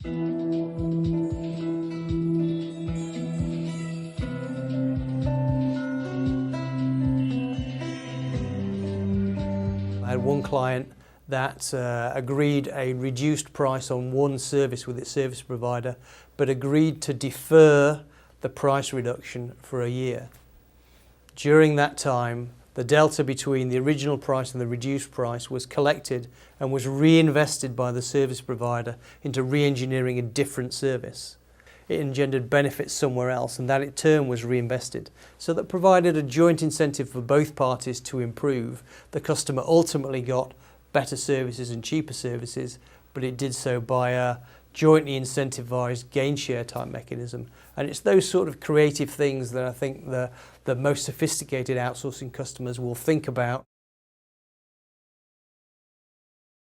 I had one client that agreed a reduced price on one service with its service provider, but agreed to defer the price reduction for a year. During that time, the delta between the original price and the reduced price was collected and was reinvested by the service provider into re-engineering a different service. It engendered benefits somewhere else, and that in turn was reinvested. So that provided a joint incentive for both parties to improve. The customer ultimately got better services and cheaper services, but it did so by a jointly incentivized gain share type mechanism. And it's those sort of creative things that I think the most sophisticated outsourcing customers will think about.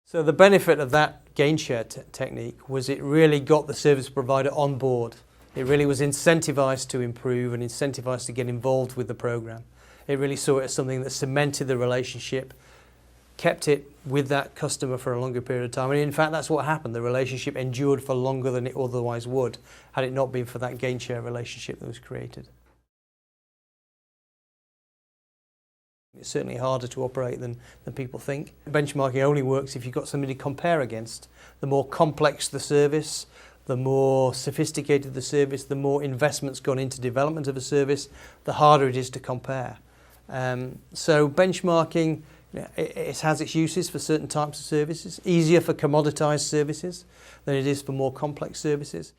So the benefit of that gain share technique was it really got the service provider on board. It really was incentivized to improve and incentivized to get involved with the program. It really saw it as something that cemented the relationship, kept it with that customer for a longer period of time. And in fact, that's what happened. The relationship endured for longer than it otherwise would had it not been for that gain share relationship that was created. It's certainly harder to operate than people think. Benchmarking only works if you've got somebody to compare against. The more complex the service, the more sophisticated the service, the more investment's gone into development of a service, the harder it is to compare. So benchmarking, it has its uses for certain types of services, easier for commoditized services than it is for more complex services.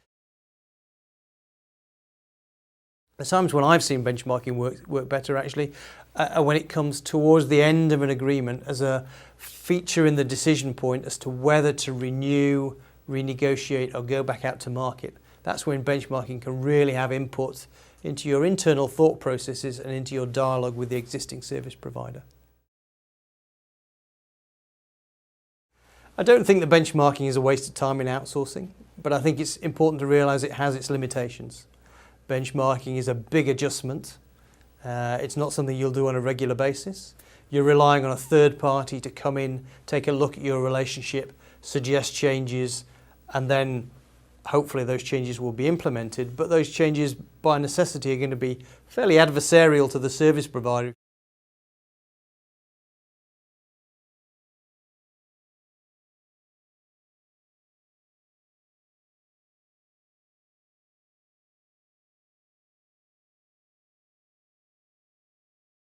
The times when I've seen benchmarking work better actually are when it comes towards the end of an agreement as a feature in the decision point as to whether to renew, renegotiate or go back out to market. That's when benchmarking can really have input into your internal thought processes and into your dialogue with the existing service provider. I don't think that benchmarking is a waste of time in outsourcing, but I think it's important to realise it has its limitations. Benchmarking is a big adjustment. It's not something you'll do on a regular basis. You're relying on a third party to come in, take a look at your relationship, suggest changes, and then hopefully those changes will be implemented. But those changes by necessity are going to be fairly adversarial to the service provider.